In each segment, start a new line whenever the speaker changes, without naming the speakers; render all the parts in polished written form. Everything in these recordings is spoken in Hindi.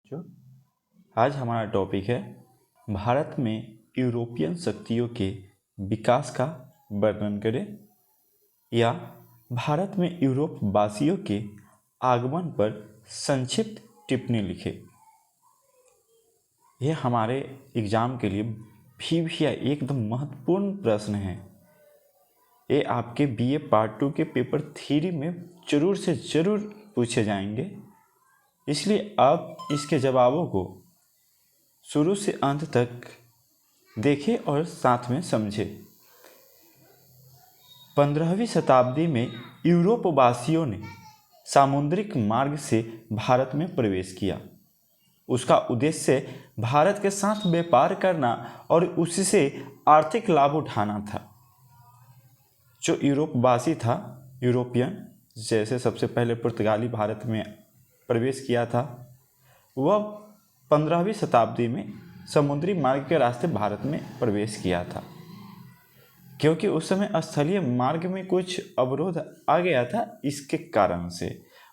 जो आज हमारा टॉपिक है भारत में यूरोपियन शक्तियों के विकास का वर्णन करें या भारत में यूरोप वासियों के आगमन पर संक्षिप्त टिप्पणी लिखें। यह हमारे एग्ज़ाम के लिए भी एकदम महत्वपूर्ण प्रश्न है। ये आपके बीए पार्ट 2 के पेपर 3 में ज़रूर से ज़रूर पूछे जाएंगे, इसलिए आप इसके जवाबों को शुरू से अंत तक देखें और साथ में समझें। 15वीं शताब्दी में यूरोपवासियों ने सामुद्रिक मार्ग से भारत में प्रवेश किया। उसका उद्देश्य भारत के साथ व्यापार करना और उससे आर्थिक लाभ उठाना था। जो यूरोपवासी था, यूरोपियन, जैसे सबसे पहले पुर्तगाली भारत में प्रवेश किया था, वह 15वीं शताब्दी में समुद्री मार्ग के रास्ते भारत में प्रवेश किया था, क्योंकि उस समय स्थलीय मार्ग में कुछ अवरोध आ गया था। इसके कारण से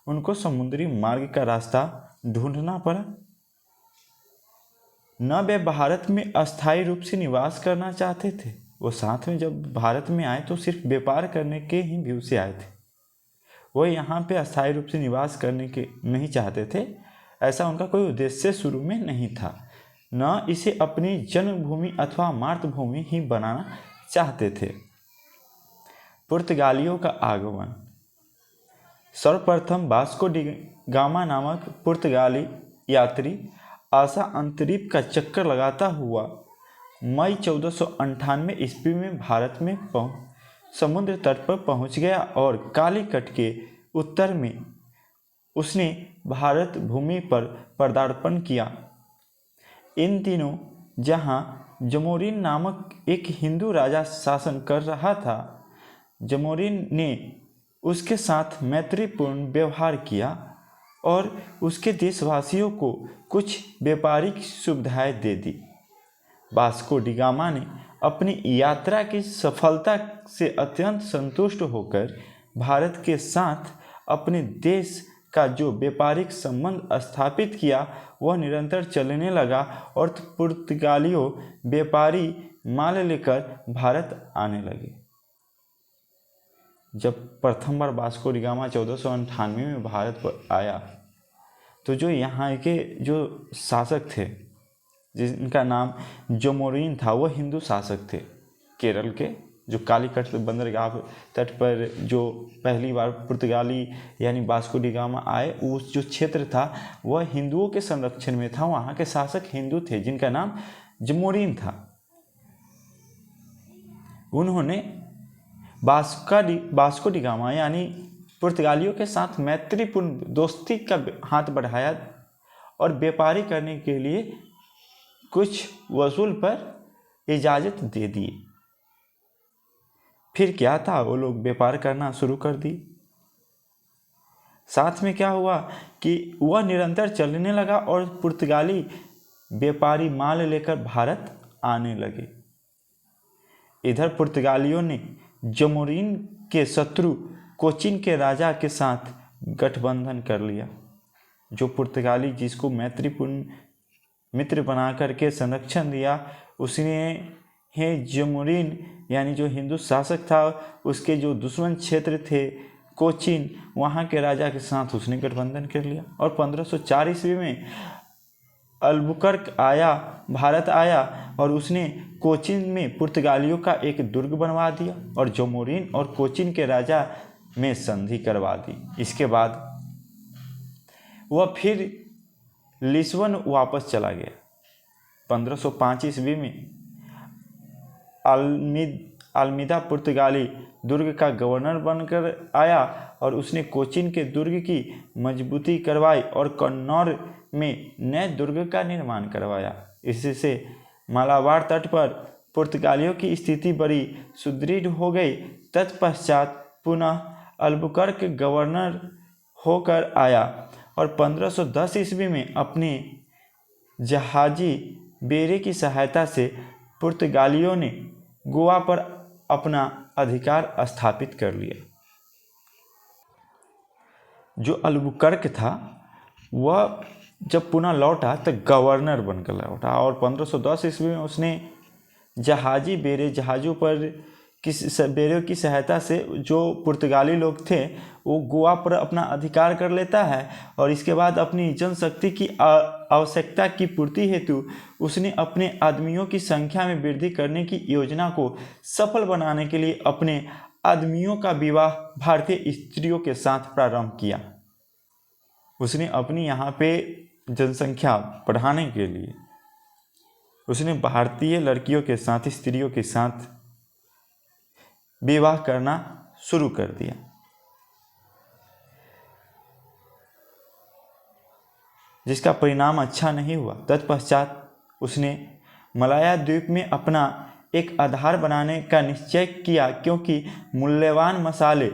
उनको समुद्री मार्ग का रास्ता ढूंढना पड़ा। न वे भारत में अस्थायी रूप से निवास करना चाहते थे। वो साथ में जब भारत में आए तो सिर्फ व्यापार करने के ही व्यू से आए थे। वो यहाँ पे अस्थायी रूप से निवास करने के नहीं चाहते थे। ऐसा उनका कोई उद्देश्य शुरू में नहीं था। न इसे अपनी जन्मभूमि अथवा मातृभूमि ही बनाना चाहते थे। पुर्तगालियों का आगमन। सर्वप्रथम वास्को डी गामा नामक पुर्तगाली यात्री आशा अंतरीप का चक्कर लगाता हुआ मई 1498 ईस्वी में भारत में समुद्र तट पर पहुंच गया और कालीकट के उत्तर में उसने भारत भूमि पर पदार्पण किया। इन दिनों जहां जमोरिन नामक एक हिंदू राजा शासन कर रहा था, जमोरिन ने उसके साथ मैत्रीपूर्ण व्यवहार किया और उसके देशवासियों को कुछ व्यापारिक सुविधाएं दे दी। वास्को डी गामा ने अपनी यात्रा की सफलता से अत्यंत संतुष्ट होकर भारत के साथ अपने देश का जो व्यापारिक संबंध स्थापित किया वह निरंतर चलने लगा और पुर्तगालियों व्यापारी माल लेकर भारत आने लगे। जब प्रथम बार वास्को डी गामा 1498 में भारत पर आया तो जो यहाँ के जो शासक थे, जिनका नाम जमोरिन था, वह हिंदू शासक थे। केरल के जो कालीकट बंदरगाह तट पर जो पहली बार पुर्तगाली यानी वास्को डी गामा आए, उस जो क्षेत्र था वह हिंदुओं के संरक्षण में था। वहाँ के शासक हिंदू थे जिनका नाम जमोरिन था। उन्होंने वास्को डी गामा यानी पुर्तगालियों के साथ मैत्रीपूर्ण दोस्ती का हाथ बढ़ाया और व्यापारी करने के लिए कुछ वसूल पर इजाज़त दे दी। फिर क्या था, वो लोग व्यापार करना शुरू कर दी। साथ में क्या हुआ कि वह निरंतर चलने लगा और पुर्तगाली व्यापारी माल लेकर भारत आने लगे। इधर पुर्तगालियों ने जमोरिन के शत्रु कोचिन के राजा के साथ गठबंधन कर लिया। जो पुर्तगाली जिसको मैत्रीपूर्ण मित्र बना करके संरक्षण दिया, उसने है जमोरिन यानी जो हिंदू शासक था, उसके जो दुश्मन क्षेत्र थे कोचिन, वहाँ के राजा के साथ उसने गठबंधन कर लिया। और 1504 ईस्वी में अल्बुकर्क भारत आया और उसने कोचिन में पुर्तगालियों का एक दुर्ग बनवा दिया और जमोरिन और कोचिन के राजा में संधि करवा दी। इसके बाद वह फिर लिस्बन वापस चला गया। 1505 ईस्वी में अल्मीदा पुर्तगाली दुर्ग का गवर्नर बनकर आया और उसने कोचिन के दुर्ग की मजबूती करवाई और कन्नौर में नए दुर्ग का निर्माण करवाया। इससे मालाबार तट पर पुर्तगालियों की स्थिति बड़ी सुदृढ़ हो गई। तत्पश्चात पुनः अल्बुकर्क गवर्नर होकर आया और 1510 ईस्वी में अपने जहाजी बेड़े की सहायता से पुर्तगालियों ने गोवा पर अपना अधिकार स्थापित कर लिया। जो अल्बुकर्क था वह जब पुनः लौटा तो गवर्नर बनकर लौटा और 1510 ईस्वी में उसने जहाजी जहाज़ों पर बेरों की सहायता से जो पुर्तगाली लोग थे वो गोवा पर अपना अधिकार कर लेता है और इसके बाद अपनी जनशक्ति की आवश्यकता की पूर्ति हेतु उसने अपने आदमियों की संख्या में वृद्धि करने की योजना को सफल बनाने के लिए अपने आदमियों का विवाह भारतीय स्त्रियों के साथ प्रारंभ किया। उसने अपनी यहाँ पे जनसंख्या बढ़ाने के लिए उसने भारतीय लड़कियों के साथ, स्त्रियों के साथ विवाह करना शुरू कर दिया। जिसका परिणाम अच्छा नहीं हुआ। तत्पश्चात उसने मलाया द्वीप में अपना एक आधार बनाने का निश्चय किया, क्योंकि मूल्यवान मसाले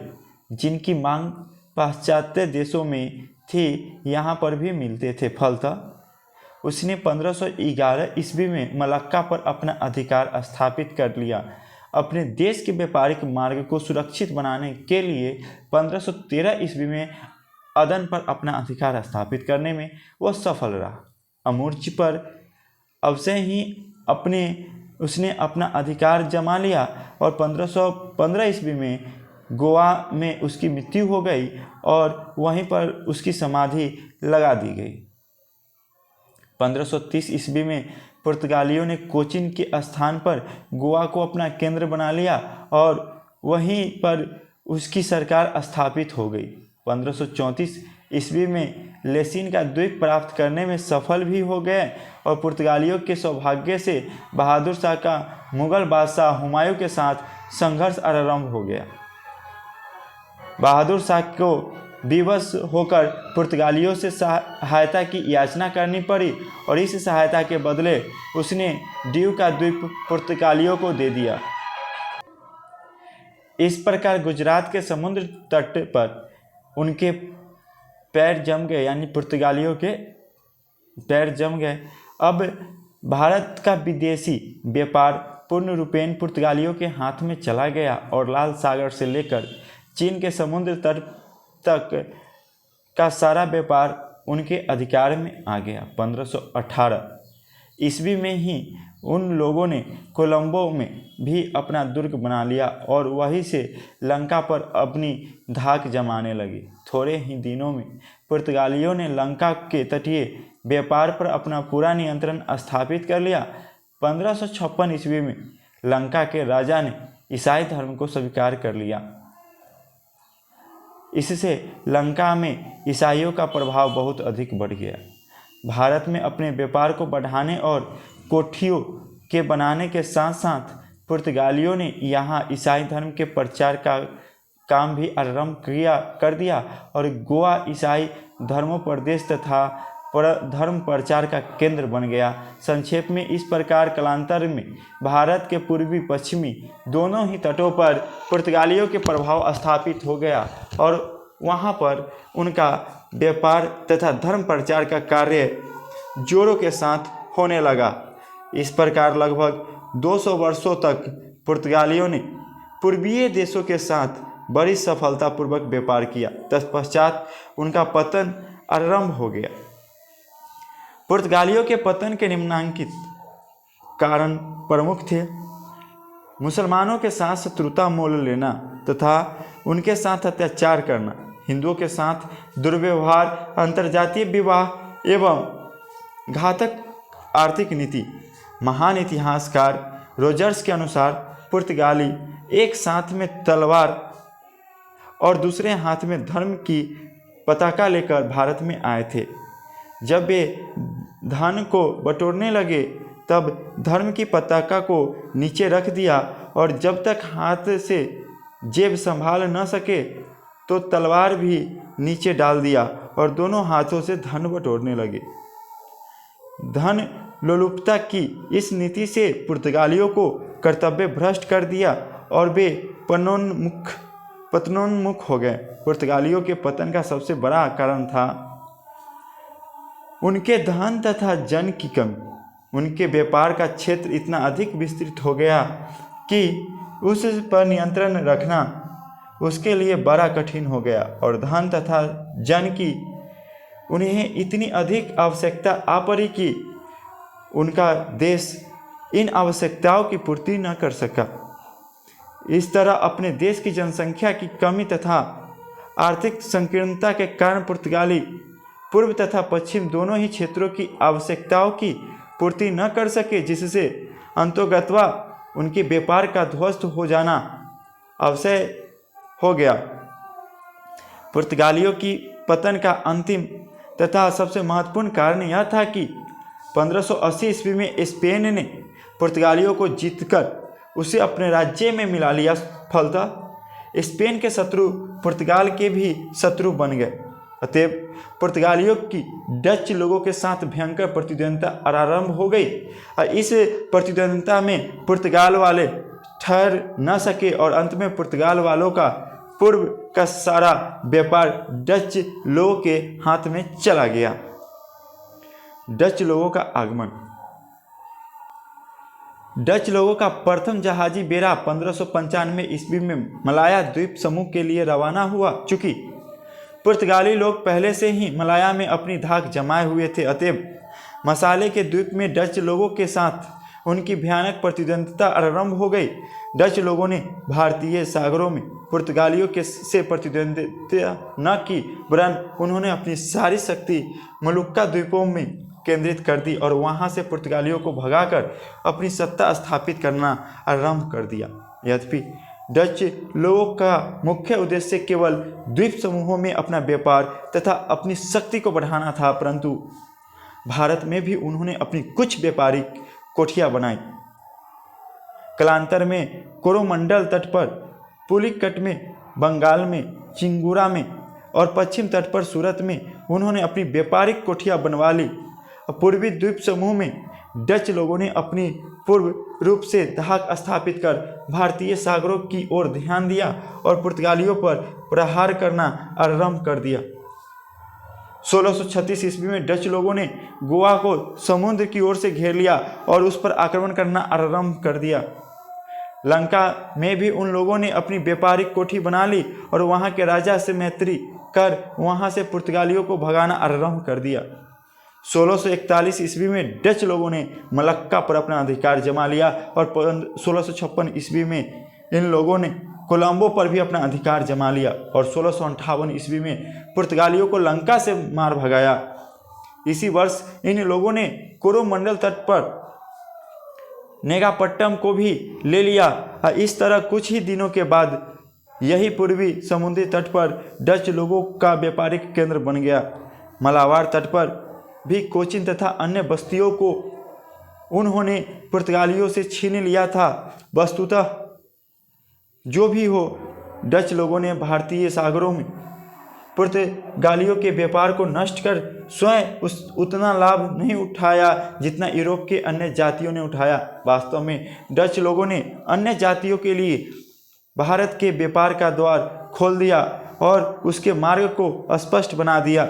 जिनकी मांग पाश्चात्य देशों में थी यहाँ पर भी मिलते थे। फलतः उसने 1511 ईस्वी में मलक्का पर अपना अधिकार स्थापित कर लिया। अपने देश के व्यापारिक मार्ग को सुरक्षित बनाने के लिए 1513 ईस्वी में अदन पर अपना अधिकार स्थापित करने में वह सफल रहा। अमूर्च पर अवश्य ही उसने अपना अधिकार जमा लिया और 1515 ईस्वी में गोवा में उसकी मृत्यु हो गई और वहीं पर उसकी समाधि लगा दी गई। 1530 ईस्वी में पुर्तगालियों ने कोचिन के स्थान पर गोवा को अपना केंद्र बना लिया और वहीं पर उसकी सरकार स्थापित हो गई। 1534 ईस्वी में लेसिन का द्वीप प्राप्त करने में सफल भी हो गए और पुर्तगालियों के सौभाग्य से बहादुर शाह का मुगल बादशाह हुमायूं के साथ संघर्ष आरंभ हो गया। बहादुर शाह को विवश होकर पुर्तगालियों से सहायता की याचना करनी पड़ी और इस सहायता के बदले उसने ड्यू का द्वीप पुर्तगालियों को दे दिया। इस प्रकार गुजरात के समुद्र तट पर उनके पैर जम गए, यानी पुर्तगालियों के पैर जम गए। अब भारत का विदेशी व्यापार पूर्ण रूपेण पुर्तगालियों के हाथ में चला गया और लाल सागर से लेकर चीन के समुद्र तट तक का सारा व्यापार उनके अधिकार में आ गया। 1518 ईस्वी में ही उन लोगों ने कोलंबो में भी अपना दुर्ग बना लिया और वहीं से लंका पर अपनी धाक जमाने लगे। थोड़े ही दिनों में पुर्तगालियों ने लंका के तटीय व्यापार पर अपना पूरा नियंत्रण स्थापित कर लिया। 1556 ईस्वी में लंका के राजा ने ईसाई धर्म को स्वीकार कर लिया। इससे लंका में ईसाइयों का प्रभाव बहुत अधिक बढ़ गया। भारत में अपने व्यापार को बढ़ाने और कोठियों के बनाने के साथ साथ पुर्तगालियों ने यहाँ ईसाई धर्म के प्रचार का काम भी आरंभ कर दिया और गोवा ईसाई धर्मोपदेश तथा धर्म प्रचार का केंद्र बन गया। संक्षेप में इस प्रकार कालांतर में भारत के पूर्वी पश्चिमी दोनों ही तटों पर पुर्तगालियों के प्रभाव स्थापित हो गया और वहाँ पर उनका व्यापार तथा धर्म प्रचार का कार्य जोरों के साथ होने लगा। इस प्रकार लगभग 200 वर्षों तक पुर्तगालियों ने पूर्वीय देशों के साथ बड़ी सफलतापूर्वक व्यापार किया। तत्पश्चात उनका पतन आरंभ हो गया। पुर्तगालियों के पतन के निम्नलिखित कारण प्रमुख थे। मुसलमानों के साथ शत्रुता मोल लेना तथा उनके साथ अत्याचार करना, हिंदुओं के साथ दुर्व्यवहार, अंतर्जातीय विवाह एवं घातक आर्थिक नीति। महान इतिहासकार रोजर्स के अनुसार पुर्तगाली एक साथ में तलवार और दूसरे हाथ में धर्म की पताका लेकर भारत में आए थे। जब वे धन को बटोरने लगे तब धर्म की पताका को नीचे रख दिया और जब तक हाथ से जेब संभाल न सके तो तलवार भी नीचे डाल दिया और दोनों हाथों से धन बटोरने लगे। धन लोलुपता की इस नीति से पुर्तगालियों को कर्तव्य भ्रष्ट कर दिया और वे पतनोन्मुख हो गए। पुर्तगालियों के पतन का सबसे बड़ा कारण था उनके धन तथा जन की कमी। उनके व्यापार का क्षेत्र इतना अधिक विस्तृत हो गया कि उस पर नियंत्रण रखना उसके लिए बड़ा कठिन हो गया और धन तथा जन की उन्हें इतनी अधिक आवश्यकता आ पड़ी कि उनका देश इन आवश्यकताओं की पूर्ति न कर सका। इस तरह अपने देश की जनसंख्या की कमी तथा आर्थिक संकीर्णता के कारण पुर्तगाली पूर्व तथा पश्चिम दोनों ही क्षेत्रों की आवश्यकताओं की पूर्ति न कर सके, जिससे अंतोगत्वा उनके व्यापार का ध्वस्त हो जाना अवश्य हो गया। पुर्तगालियों की पतन का अंतिम तथा सबसे महत्वपूर्ण कारण यह था कि 1580 ईस्वी में स्पेन ने पुर्तगालियों को जीतकर उसे अपने राज्य में मिला लिया। फलतः स्पेन के शत्रु पुर्तगाल के भी शत्रु बन गए। अतएव पुर्तगालियों की डच लोगों के साथ भयंकर प्रतिद्वंद्विता आरंभ हो गई और इस प्रतिद्वंद्विता में पुर्तगाल वाले ठहर न सके और अंत में पुर्तगाल वालों का पूर्व का सारा व्यापार डच लोगों के हाथ में चला गया। डच लोगों का आगमन। डच लोगों का प्रथम जहाजी बेड़ा 1595 ईस्वी में मलाया द्वीप समूह के लिए रवाना हुआ। चूंकि पुर्तगाली लोग पहले से ही मलाया में अपनी धाक जमाए हुए थे, अतएव मसाले के द्वीप में डच लोगों के साथ उनकी भयानक प्रतिद्वंद्विता आरंभ हो गई। डच लोगों ने भारतीय सागरों में पुर्तगालियों के से प्रतिद्वंद्विता न की, वरन उन्होंने अपनी सारी शक्ति मलुक्का द्वीपों में केंद्रित कर दी और वहां से पुर्तगालियों को भगाकर अपनी सत्ता स्थापित करना आरंभ कर दिया। यद्यपि डच लोगों का मुख्य उद्देश्य केवल द्वीप समूहों में अपना व्यापार तथा अपनी शक्ति को बढ़ाना था, परंतु भारत में भी उन्होंने अपनी कुछ व्यापारिक कोठियां बनाई। कालांतर में कोरोमंडल तट पर, पुलिकट में, बंगाल में, चिंगूरा में और पश्चिम तट पर सूरत में उन्होंने अपनी व्यापारिक कोठियां बनवा ली। पूर्वी द्वीप समूह में डच लोगों ने अपनी पूर्व रूप से धाक स्थापित कर भारतीय सागरों की ओर ध्यान दिया और पुर्तगालियों पर प्रहार करना आरंभ कर दिया। 1636 ईस्वी में डच लोगों ने गोवा को समुद्र की ओर से घेर लिया और उस पर आक्रमण करना आरंभ कर दिया। लंका में भी उन लोगों ने अपनी व्यापारिक कोठी बना ली और वहां के राजा से मैत्री कर वहां से पुर्तगालियों को भगाना आरंभ कर दिया। 1641 ईस्वी में डच लोगों ने मलक्का पर अपना अधिकार जमा लिया और 1656 ईस्वी में इन लोगों ने कोलंबो पर भी अपना अधिकार जमा लिया और 1658 ईस्वी में पुर्तगालियों को लंका से मार भगाया। इसी वर्ष इन लोगों ने कोरोमंडल तट पर नेगापट्टम को भी ले लिया। इस तरह कुछ ही दिनों के बाद यही पूर्वी समुद्री तट पर डच लोगों का व्यापारिक केंद्र बन गया। मलाबार तट पर भी कोचिन तथा अन्य बस्तियों को उन्होंने पुर्तगालियों से छीन लिया था। वस्तुतः जो भी हो, डच लोगों ने भारतीय सागरों में पुर्तगालियों के व्यापार को नष्ट कर स्वयं उतना लाभ नहीं उठाया जितना यूरोप के अन्य जातियों ने उठाया। वास्तव में डच लोगों ने अन्य जातियों के लिए भारत के व्यापार का द्वार खोल दिया और उसके मार्ग को स्पष्ट बना दिया।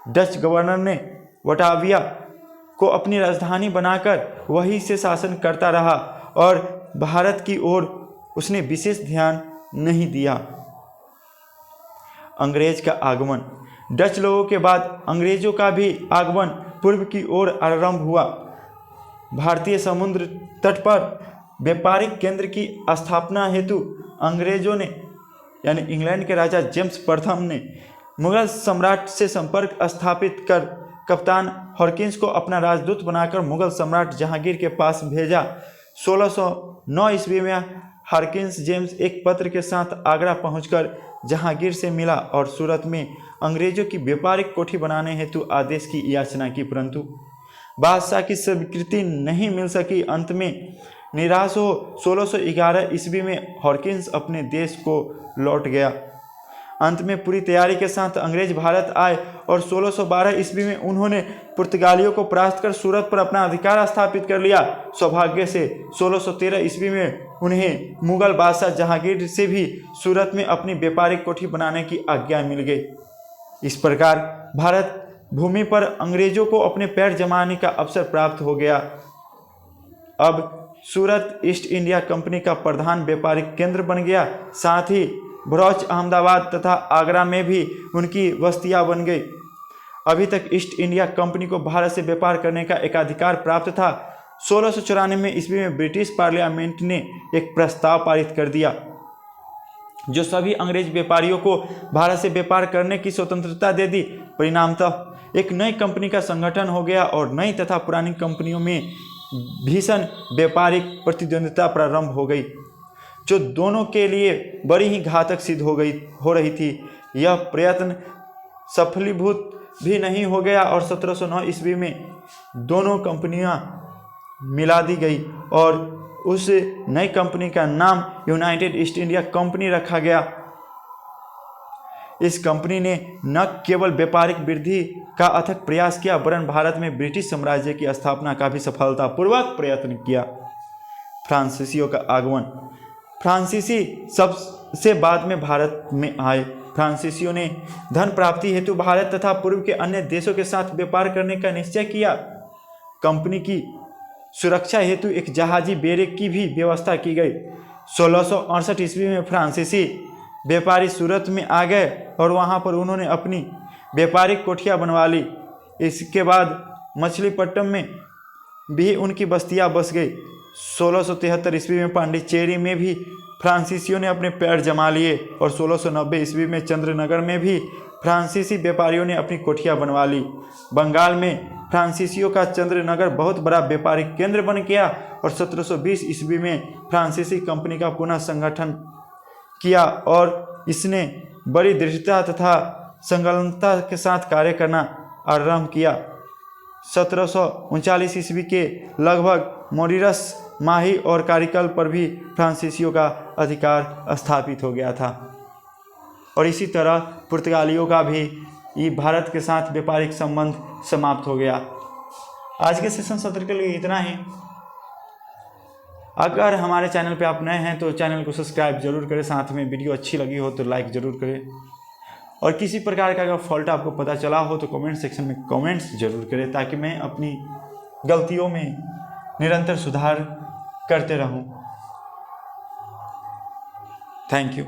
डच गवर्नर ने वटाविया को अपनी राजधानी बनाकर वहीं से शासन करता रहा और भारत की ओर उसने विशेष ध्यान नहीं दिया। अंग्रेज का आगमन। डच लोगों के बाद अंग्रेजों का भी आगमन पूर्व की ओर आरंभ हुआ। भारतीय समुद्र तट पर व्यापारिक केंद्र की स्थापना हेतु अंग्रेजों ने यानी इंग्लैंड के राजा जेम्स प्रथम ने मुगल सम्राट से संपर्क स्थापित कर कप्तान हॉकिंस को अपना राजदूत बनाकर मुगल सम्राट जहांगीर के पास भेजा। 1609 ईस्वी में हॉकिंस जेम्स एक पत्र के साथ आगरा पहुंचकर जहांगीर से मिला और सूरत में अंग्रेजों की व्यापारिक कोठी बनाने हेतु आदेश की याचना की, परंतु बादशाह की स्वीकृति नहीं मिल सकी। अंत में निराश हो 1611 ईस्वी में हॉकिंस अपने देश को लौट गया। अंत में पूरी तैयारी के साथ अंग्रेज भारत आए और 1612 ईस्वी में उन्होंने पुर्तगालियों को परास्त कर सूरत पर अपना अधिकार स्थापित कर लिया। सौभाग्य से 1613 ईस्वी में उन्हें मुगल बादशाह जहांगीर से भी सूरत में अपनी व्यापारिक कोठी बनाने की आज्ञा मिल गई। इस प्रकार भारत भूमि पर अंग्रेजों को अपने पैर जमाने का अवसर प्राप्त हो गया। अब सूरत ईस्ट इंडिया कंपनी का प्रधान व्यापारिक केंद्र बन गया। साथ ही भरूच, अहमदाबाद तथा आगरा में भी उनकी बस्तियां बन गई। अभी तक ईस्ट इंडिया कंपनी को भारत से व्यापार करने का एकाधिकार प्राप्त था। 1694 ईस्वी में ब्रिटिश पार्लियामेंट ने एक प्रस्ताव पारित कर दिया जो सभी अंग्रेज व्यापारियों को भारत से व्यापार करने की स्वतंत्रता दे दी। परिणामतः एक नई कंपनी का संगठन हो गया और नई तथा पुरानी कंपनियों में भीषण व्यापारिक प्रतिद्वंद्विता प्रारंभ हो गई, जो दोनों के लिए बड़ी ही घातक सिद्ध हो रही थी। यह प्रयत्न सफलीभूत भी नहीं हो गया और 1709 ईस्वी में दोनों कंपनियां मिला दी गई और उस नई कंपनी का नाम यूनाइटेड ईस्ट इंडिया कंपनी रखा गया। इस कंपनी ने न केवल व्यापारिक वृद्धि का अथक प्रयास किया वरन भारत में ब्रिटिश साम्राज्य की स्थापना का भी सफलतापूर्वक प्रयत्न किया। फ्रांसीसियों का आगमन। फ्रांसीसी सबसे बाद में भारत में आए। फ्रांसीसियों ने धन प्राप्ति हेतु भारत तथा पूर्व के अन्य देशों के साथ व्यापार करने का निश्चय किया। कंपनी की सुरक्षा हेतु एक जहाजी बेड़े की भी व्यवस्था की गई। 1668 ईस्वी में फ्रांसीसी व्यापारी सूरत में आ गए और वहां पर उन्होंने अपनी व्यापारिक कोठियां बनवा ली। इसके बाद मछलीपट्टनम में भी उनकी बस्तियां बस गई। 1673 ईस्वी में पांडिचेरी में भी फ्रांसीसियों ने अपने पैर जमा लिए और 1690 ईस्वी में चंद्रनगर में भी फ्रांसीसी व्यापारियों ने अपनी कोठियां बनवा ली। बंगाल में फ्रांसीसियों का चंद्रनगर बहुत बड़ा व्यापारिक केंद्र बन गया और 1720 ईस्वी में फ्रांसीसी कंपनी का पुनः संगठन किया और इसने बड़ी दृढ़ता तथा संलग्नता के साथ कार्य करना आरंभ किया। 1739 ईस्वी के लगभग मॉरिशस, माही और कारिकल पर भी फ्रांसीसियों का अधिकार स्थापित हो गया था और इसी तरह पुर्तगालियों का भी ये भारत के साथ व्यापारिक संबंध समाप्त हो गया। आज के सेशन सत्र के लिए इतना ही। अगर हमारे चैनल पे आप नए हैं तो चैनल को सब्सक्राइब जरूर करें, साथ में वीडियो अच्छी लगी हो तो लाइक ज़रूर करें और किसी प्रकार का अगर फॉल्ट आपको पता चला हो तो कमेंट सेक्शन में कमेंट्स जरूर करें ताकि मैं अपनी गलतियों में निरंतर सुधार करते रहूं। Thank you.